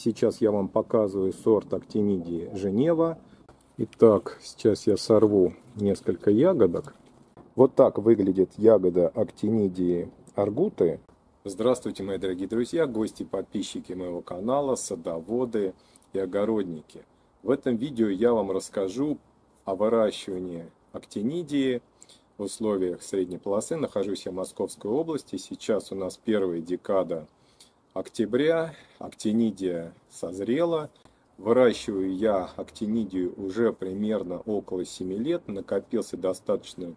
Сейчас я вам показываю сорт актинидии Женева. Итак, сейчас я сорву несколько ягодок. Вот так выглядит ягода актинидии аргуты. Здравствуйте, мои дорогие друзья, гости, подписчики моего канала, садоводы и огородники. В этом видео я вам расскажу о выращивании актинидии в условиях средней полосы. Нахожусь я в Московской области. Сейчас у нас первая декада октября. Актинидия созрела. Выращиваю я актинидию уже примерно около 7 лет. Накопился достаточно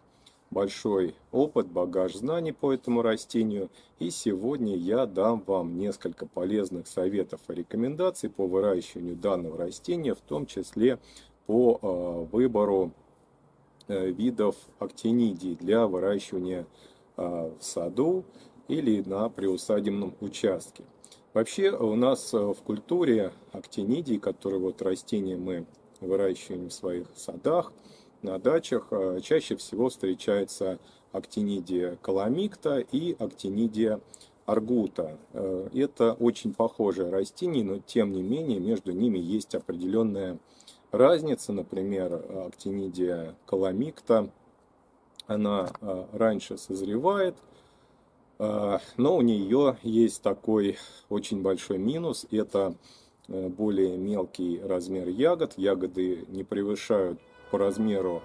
большой опыт, багаж знаний по этому растению. И сегодня я дам вам несколько полезных советов и рекомендаций по выращиванию данного растения, в том числе по выбору видов актинидии для выращивания в саду или на приусадебном участке. Вообще у нас в культуре актинидии, которые вот растения мы выращиваем в своих садах, на дачах, чаще всего встречается актинидия каламикта и актинидия аргута. Это очень похожие растения, но тем не менее между ними есть определенная разница. Например, актинидия каламикта, она раньше созревает, но у нее есть такой очень большой минус. Это более мелкий размер ягод. Ягоды не превышают по размеру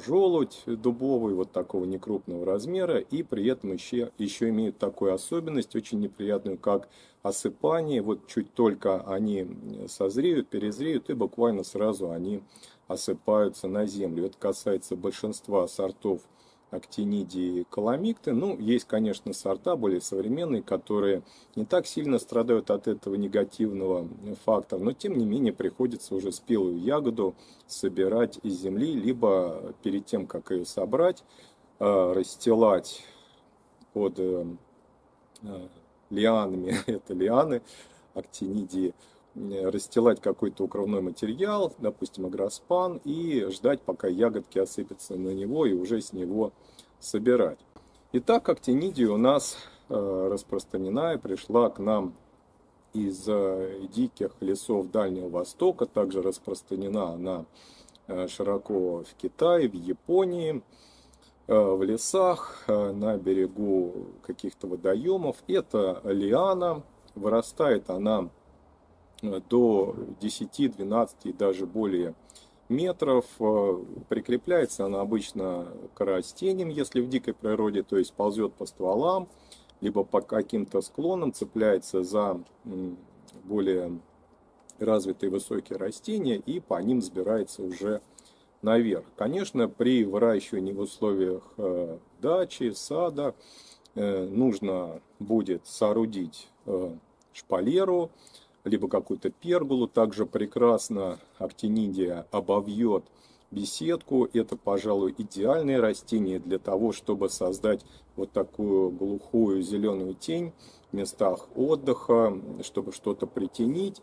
желудь дубовый, вот такого некрупного размера, и при этом еще имеют такую особенность очень неприятную, как осыпание. Вот чуть только они созреют, перезреют, и буквально сразу они осыпаются на землю. Это касается большинства сортов актинидии каламикты. Ну, есть, конечно, сорта более современные, которые не так сильно страдают от этого негативного фактора, но тем не менее приходится уже спелую ягоду собирать из земли, либо перед тем, как ее собрать, расстилать под лианами, это лианы актинидии, расстилать какой-то укрывной материал, допустим, агроспан, и ждать, пока ягодки осыпятся на него, и уже с него собирать. Итак, актинидия у нас распространена и пришла к нам из диких лесов Дальнего Востока. Также распространена она широко в Китае, в Японии, в лесах, на берегу каких-то водоемов. Это лиана, вырастает она до 10, 12 и даже более метров. Прикрепляется она обычно к растениям, если в дикой природе, то есть ползет по стволам, либо по каким-то склонам, цепляется за более развитые высокие растения и по ним взбирается уже наверх. Конечно, при выращивании в условиях дачи, сада нужно будет соорудить шпалеру, либо какую-то пергулу. Также прекрасно актинидия обовьет беседку. Это, пожалуй, идеальное растение для того, чтобы создать вот такую глухую зеленую тень в местах отдыха, чтобы что-то притенить.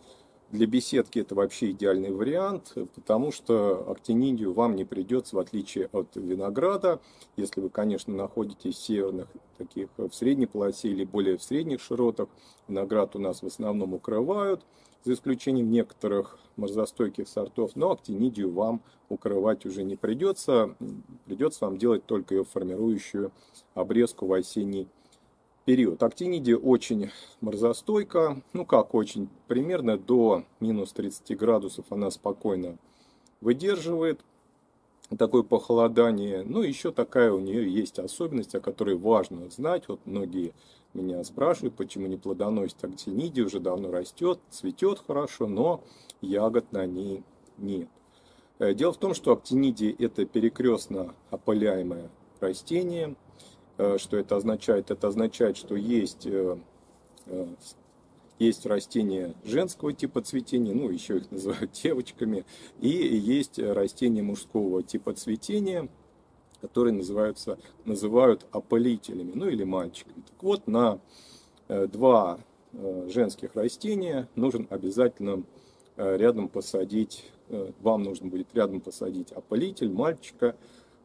Для беседки это вообще идеальный вариант, потому что актинидию вам не придется, в отличие от винограда, если вы, конечно, находитесь в северных, таких в средней полосе или более в средних широтах. Виноград у нас в основном укрывают, за исключением некоторых морозостойких сортов, но актинидию вам укрывать уже не придется. Придется вам делать только ее формирующую обрезку в осенний период. Актинидия очень морозостойка, ну как очень, примерно до минус 30 градусов она спокойно выдерживает такое похолодание. Ну еще такая у нее есть особенность, о которой важно знать. Вот многие меня спрашивают, почему не плодоносит актинидия, уже давно растет, цветет хорошо, но ягод на ней нет. Дело в том, что актинидия это перекрестно опыляемое растение. Что это означает? Это означает, что есть растения женского типа цветения, ну еще их называют девочками, и есть растения мужского типа цветения, которые называют опылителями, ну или мальчиками. Так вот, на два женских растения нужен обязательно рядом посадить, вам нужно будет рядом посадить опылитель, мальчика,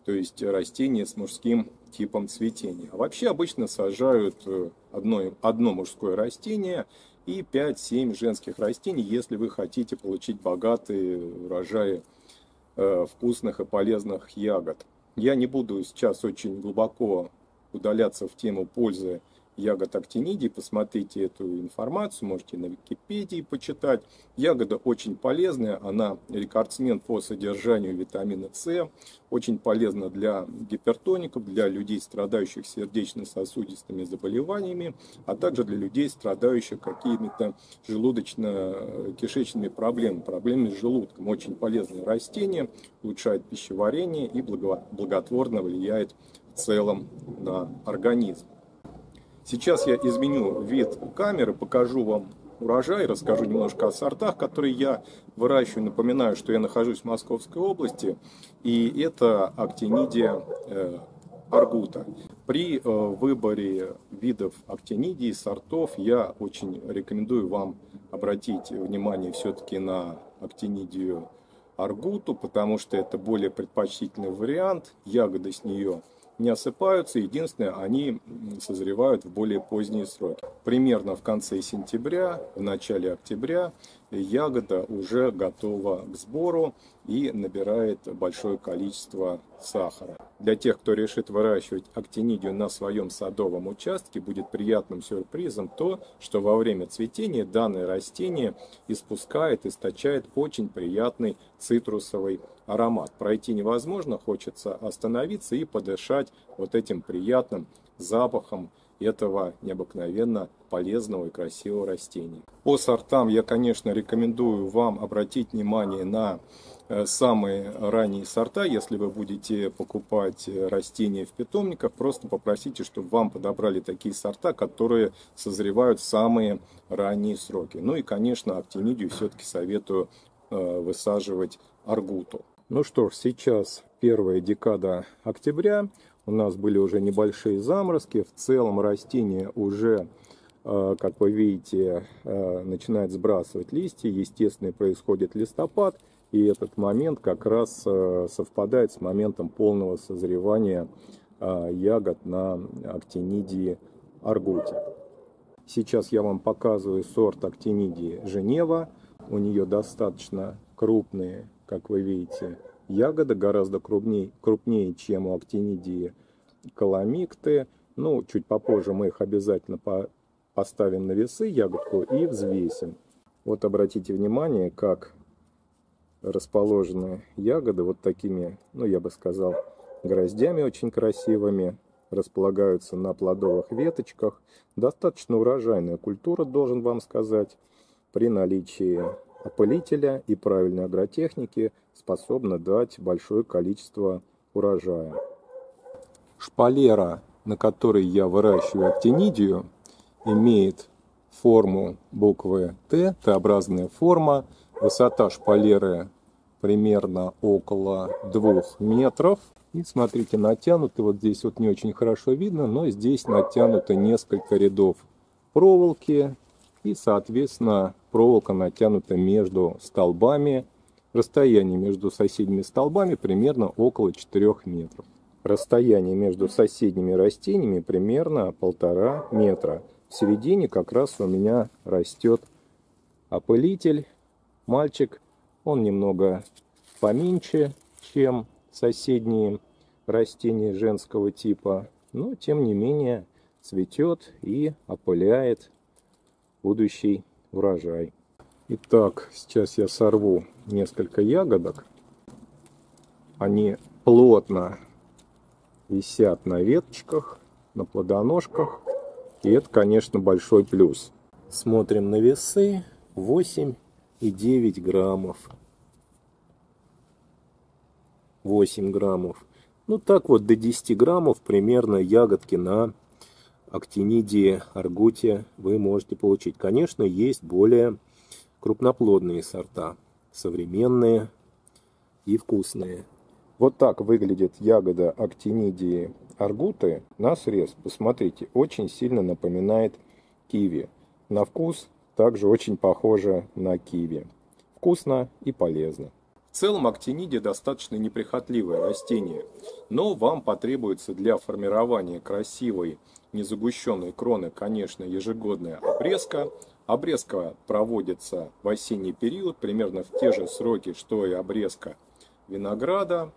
то есть растение с мужским типом цветения. А вообще обычно сажают одно мужское растение и 5-7 женских растений, если вы хотите получить богатые урожаи вкусных и полезных ягод. Я не буду сейчас очень глубоко удаляться в тему пользы ягод актинидий. Посмотрите эту информацию, можете на Википедии почитать. Ягода очень полезная, она рекордсмен по содержанию витамина С, очень полезна для гипертоников, для людей, страдающих сердечно-сосудистыми заболеваниями, а также для людей, страдающих какими-то желудочно-кишечными проблемами с желудком. Очень полезное растение, улучшает пищеварение и благотворно влияет в целом на организм. Сейчас я изменю вид камеры, покажу вам урожай, расскажу немножко о сортах, которые я выращиваю. Напоминаю, что я нахожусь в Московской области, и это актинидия аргута. При выборе видов актинидий, сортов, я очень рекомендую вам обратить внимание все-таки на актинидию аргуту, потому что это более предпочтительный вариант, ягоды с нее не осыпаются, единственное, они созревают в более поздние сроки. Примерно в конце сентября, в начале октября ягода уже готова к сбору и набирает большое количество сахара. Для тех, кто решит выращивать актинидию на своем садовом участке, будет приятным сюрпризом то, что во время цветения данное растение источает очень приятный цитрусовый аромат. Пройти невозможно, хочется остановиться и подышать вот этим приятным запахом этого необыкновенно полезного и красивого растения. По сортам я, конечно, рекомендую вам обратить внимание на самые ранние сорта. Если вы будете покупать растения в питомниках, просто попросите, чтобы вам подобрали такие сорта, которые созревают в самые ранние сроки. Ну и, конечно, актинидию все-таки советую высаживать аргуту. Ну что ж, сейчас первая декада октября. У нас были уже небольшие заморозки. В целом растение уже, как вы видите, начинает сбрасывать листья. Естественно, происходит листопад. И этот момент как раз совпадает с моментом полного созревания ягод на актинидии аргуте. Сейчас я вам показываю сорт актинидии Женева. У нее достаточно крупные, как вы видите, ягоды, гораздо крупнее, чем у актинидии каламикты. Ну, чуть попозже мы их обязательно поставим на весы, ягодку, и взвесим. Вот обратите внимание, как расположены ягоды вот такими, ну, я бы сказал, гроздями очень красивыми. Располагаются на плодовых веточках. Достаточно урожайная культура, должен вам сказать. При наличии опылителя и правильной агротехники способна дать большое количество урожая. Шпалера, на которой я выращиваю актинидию, имеет форму буквы Т, Т-образная форма. Высота шпалеры примерно около 2 метров. И смотрите, натянуты, вот здесь вот не очень хорошо видно, но здесь натянуто несколько рядов проволоки. И, соответственно, проволока натянута между столбами. Расстояние между соседними столбами примерно около 4 метров. Расстояние между соседними растениями примерно 1,5 метра. В середине как раз у меня растет опылитель. Мальчик, он немного поменьше, чем соседние растения женского типа. Но, тем не менее, цветет и опыляет будущий урожай. Итак, сейчас я сорву несколько ягодок. Они плотно висят на веточках, на плодоножках. И это, конечно, большой плюс. Смотрим на весы. 8,9 граммов. 8 граммов. Ну так вот, до 10 граммов примерно ягодки на актинидии аргуте вы можете получить. Конечно, есть более крупноплодные сорта, современные и вкусные. Вот так выглядит ягода актинидии аргуты на срез. Посмотрите, очень сильно напоминает киви. На вкус также очень похоже на киви. Вкусно и полезно. В целом актинидия достаточно неприхотливое растение, но вам потребуется для формирования красивой незагущенной кроны, конечно, ежегодная обрезка, Обрезка проводится в осенний период, примерно в те же сроки, что и обрезка винограда.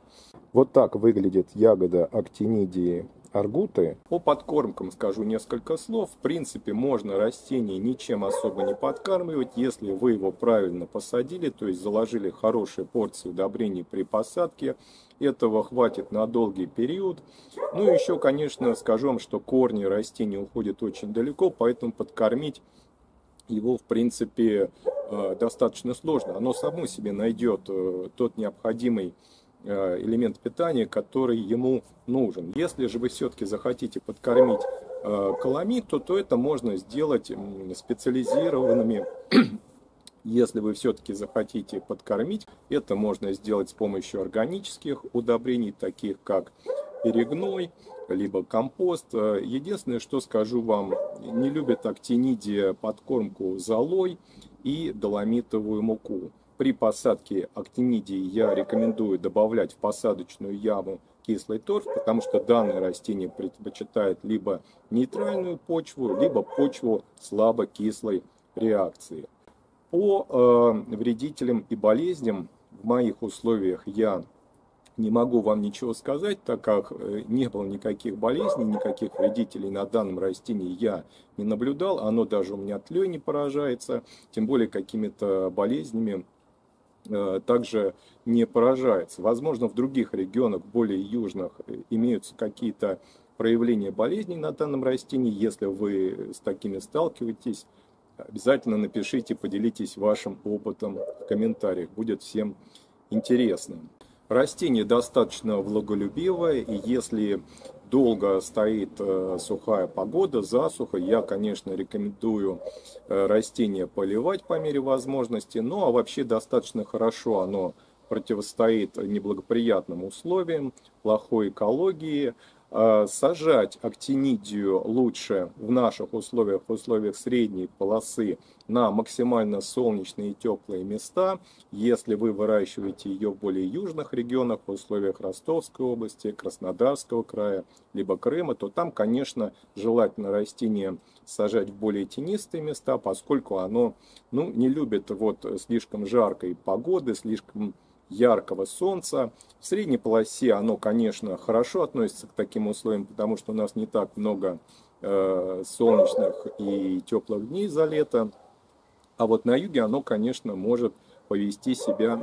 Вот так выглядит ягода актинидии аргуты. По подкормкам скажу несколько слов. В принципе, можно растение ничем особо не подкармливать, если вы его правильно посадили, то есть заложили хорошие порции удобрений при посадке. Этого хватит на долгий период. Ну и еще, конечно, скажу вам, что корни растения уходят очень далеко, поэтому подкормить его, в принципе, достаточно сложно. Оно само себе найдет тот необходимый элемент питания, который ему нужен. Если же вы все-таки захотите подкормить каламиту, то это можно сделать специализированными. Если вы все-таки захотите подкормить, это можно сделать с помощью органических удобрений, таких как перегной, либо компост. Единственное, что скажу вам, не любят актинидия подкормку золой и доломитовую муку. При посадке актинидии я рекомендую добавлять в посадочную яму кислый торф, потому что данное растение предпочитает либо нейтральную почву, либо почву слабо кислой реакции. По вредителям и болезням в моих условиях я не могу вам ничего сказать, так как не было никаких болезней, никаких вредителей на данном растении я не наблюдал. Оно даже у меня тлей не поражается, тем более какими-то болезнями также не поражается. Возможно, в других регионах, более южных, имеются какие-то проявления болезней на данном растении. Если вы с такими сталкиваетесь, обязательно напишите, поделитесь вашим опытом в комментариях. Будет всем интересно. Растение достаточно влаголюбивое, и если долго стоит сухая погода, засуха, я, конечно, рекомендую растение поливать по мере возможности. Ну, а вообще достаточно хорошо оно противостоит неблагоприятным условиям, плохой экологии. Сажать актинидию лучше в наших условиях, в условиях средней полосы, на максимально солнечные и теплые места. Если вы выращиваете ее в более южных регионах, в условиях Ростовской области, Краснодарского края, либо Крыма, то там, конечно, желательно растение сажать в более тенистые места, поскольку оно не любит слишком жаркой погоды, слишком яркого солнца. В средней полосе оно, конечно, хорошо относится к таким условиям, потому что у нас не так много солнечных и теплых дней за лето. А вот на юге оно, конечно, может повести себя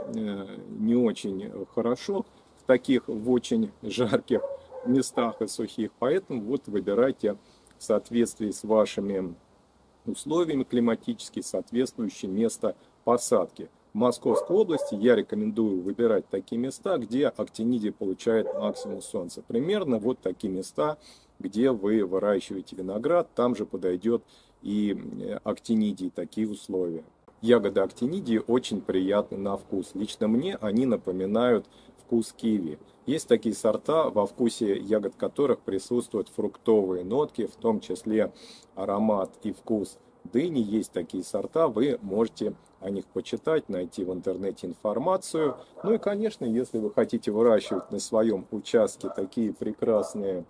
не очень хорошо в таких очень жарких местах и сухих. Поэтому выбирайте в соответствии с вашими условиями климатически соответствующее место посадки. В Московской области я рекомендую выбирать такие места, где актинидия получает максимум солнца. Примерно такие места, где вы выращиваете виноград, там же подойдет и актинидии, такие условия. Ягоды актинидии очень приятны на вкус. Лично мне они напоминают вкус киви. Есть такие сорта, во вкусе ягод которых присутствуют фруктовые нотки, в том числе аромат и вкус дыни. Есть такие сорта, вы можете о них почитать, найти в интернете информацию. Ну и, конечно, если вы хотите выращивать на своем участке такие прекрасные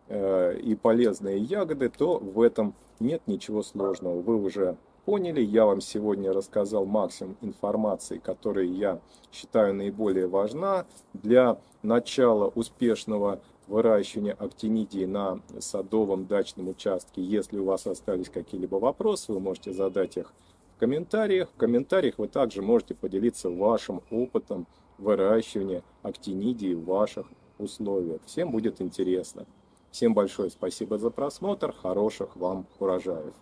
и полезные ягоды, то в этом нет ничего сложного. Вы уже поняли, я вам сегодня рассказал максимум информации, которая я считаю наиболее важна для начала успешного выращивания актинидии на садовом дачном участке. Если у вас остались какие-либо вопросы, вы можете задать их в комментариях. В комментариях вы также можете поделиться вашим опытом выращивания актинидии в ваших условиях. Всем будет интересно. Всем большое спасибо за просмотр. Хороших вам урожаев.